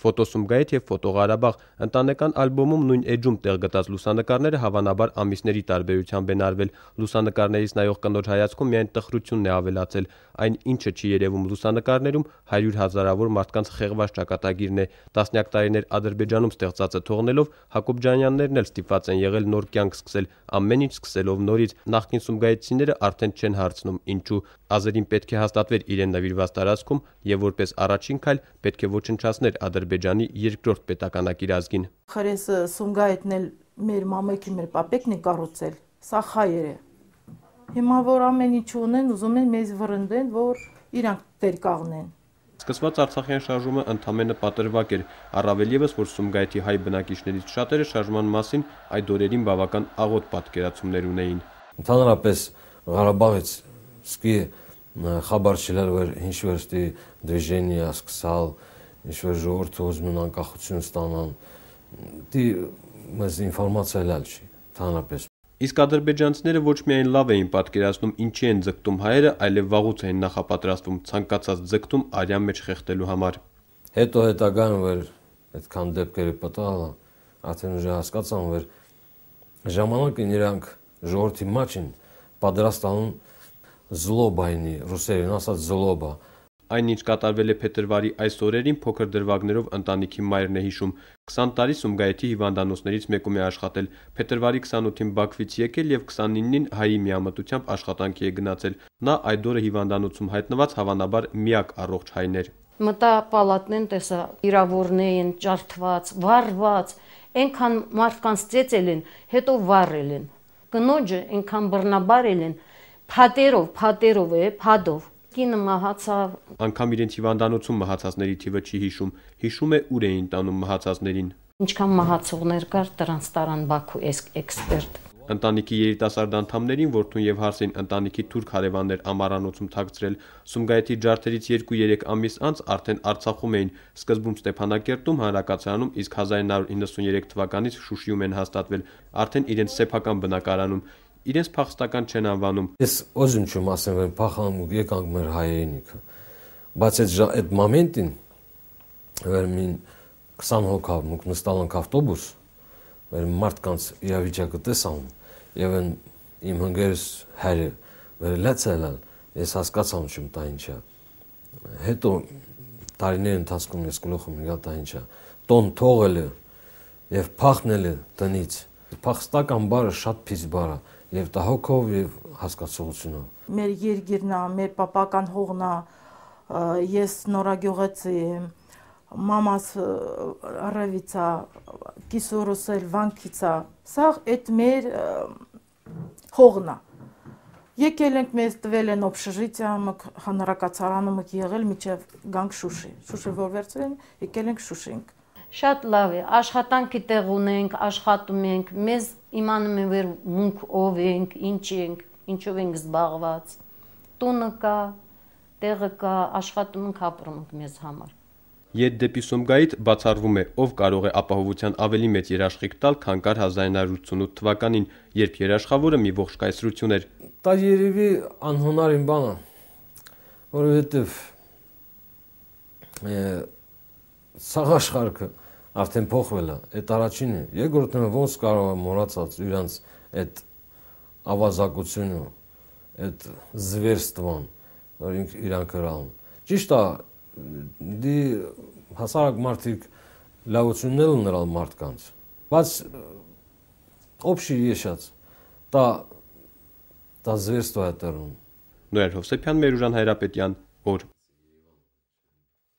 Ֆոտո Սումգայիթ եւ Ֆոտո Ղարաբաղ ընտանեկան ալբոմում նույն էջում տեղ գտած լուսանկարները հավանաբար ամիսների տարբերությամբ են արվել։ Լուսանկարներից նայող կնոջ հայացքում միայն տխրությունն է ավելացել։ Այն, ինչը չի երևում լուսանկարներում, 100 հազարավոր մարդկանց խեղված ճակատագիրն է։ Տասնյակ տարիներ Ադրբեջանում ստեղծածը թողնելով Հակոբ Ջանյաններն էլ ստիպված են եղել նոր կյանք սկսել, ամեն ինչ սկսելով նորից։ Նախկին սումգայիթցիները արդեն չեն հարցնում ինչու։ Ազերին պետք է հաստատվեր իրեն նվիրված տարածքում եւ որպես առաջին քայլ պետք է ոչնչացներ Ադրբեջանի երկրորդ պետականակիր ազգին։ Խրես Սումգայիթն էլ մեր մամեկի մեր պապեկն է կառուցել, սա խայեր է։ Հիմա որ ամեն ինչ ունեն, ուզում են մեզ վրընդեն, որ իրանք տեր կաղնեն։ Սկսված Արցախյան շարժումը ընդամենը պատրվակ էր, առավել եւս որ Սումգայիթի հայ բնակիչներից շատերը շարժման մասին այդ օրերին բավական աղոտ պատկերացումներ ունեին։ Ընդհանրապես Ղարաբաղից սկի խաբար չլար որ ինչ-որ движение սկսալ, ինչ-որ ժողովուրդը ուզում են անկախություն ստանան, դի մեզ ինֆորմացիա լալ չի, ընդհանրապես։ Իսկ ադրբեջանցիները ոչ միայն լավ էին պատկերացնում ինչի են ձգտում հայերը, այլև վաղուց էին նախապատրաստվում ցանկացած ձգտում արյան մեջ խեղդելու համար։ Հետո հետագայում որ այդքան դեպքերը պատահա, արդեն ուժը հասկացան որ ժամանակին իրանք ժողովրդի մաչին պատրաստանում զլոբայնի, ռուսերեն ասած զլոբա։ Այն ինչ կատարվել է փետրվարի այս օրերին փոքր դրվագներով ընտանիքի մայրն է հիշում։ 20 տարի Սումգայիթի հիվանդանոցներից մեկում է աշխատել։ Փետրվարի 28-ին Բաքվից եկել եւ 29-ին հայի միամտությամբ աշխատանքի է գնացել։ Նա այդ օրը հիվանդանոցում հայտնված հավանաբար միակ առողջ հայն էր։ Մտա պալատն տեսա վիրավորներ են ջարդված, վառված, այնքան մարդկանց ծեծել են, հետո վառել են։ Կնոջը այնքան բռնաբարել են, փաթերով է, փադով։ Կինը մահացավ։ Անգամ իրենց հիվանդանոցում մահացածների թիվը չի հիշում։ Հիշում է ուր էին տանում մահացածներին։ Ինչքան մահացողներ կար, դրանց տարան Բաքու էքսպերտ։ Ընտանիքի երիտասարդ անդամներին որդուն եւ հարսին ընտանիքի թուրք հարևաններ ամարանոցում թաքցրել։ Սումգայիթի ջարդերից 2-3 ամիս անց արդեն Արցախում էին, սկզբում Ստեփանակերտում հանրակացարանում, իսկ 1993 թվականից Շուշիում են հաստատվել, արդեն իրենց սեփական բնակարանում։ Իրենց փախստական չեն անվանում։ Ես ոզում չեմ ասեմ, որ փախան եկանք մեր հայրենիքը։ Բայց այդ մոմենտին որ մին 20 հոգավ մենք նստանք ավտոբուս, որ մարդկանց իրավիճակը տեսան, եւ իմ հնգերս հայրը որ լացել, ես հասկացամ չեմ դա ինչա։ Հետո տարիների ընթացքում ես գլուխում եկա դա ինչա։ Տոն թողելը եւ փախնելը տնից։ Փախստական բառը շատ փիս բառ է։ Եվ դա հոգով եւ հասկացողությունով։ Մեր երկիրն է, մեր պապական հողն է, ես նորագյուղացի եմ, մամաս առավից է, կիսորս էլ վանքից է, սա այդ մեր հողն է։ Եկել ենք մեզ տվել են օբշժիցիա, հանրակացարանում եք եղել մինչև գանք Շուշի։ Շուշի որ վերցրել են, եկել ենք Շուշինք։ Շատ լավ է, աշխատանքի տեղ ունենք, աշխատում ենք, մեզ իմանում են որ մունք ով ենք, ինչ ենք, ինչով ենք զբաղված։ Տունը կա, տեղը կա, աշխատում ենք, ապրում ենք մեզ համար։ Ետ դեպի Սումգայիթ բացառվում է, ով կարող է ապահովության ավելի մեծ երաշխիք տալ, քան կար 1988 թվականին, երբ երաշխավորը մի ողջ կայսրություն էր։ Դա երևի անհնարին բան է, որովհետև սաղ աշխարհը արդեն փոխվել է, այդ առաջինն է։ Երկրորդն ոնց կարող է մոռացած իրանց այդ ավազակությունը, այդ զվերստվան, որ իրանք հրան։ Ճիշտ է, դի հասարակ մարդիկ լավություններ ունենալ մարդկանց, բայց общий ешած, դա զվերստვა է տրում։ Նոյար Հովսեփյան, Մերուժան Հայրապետյան, օր։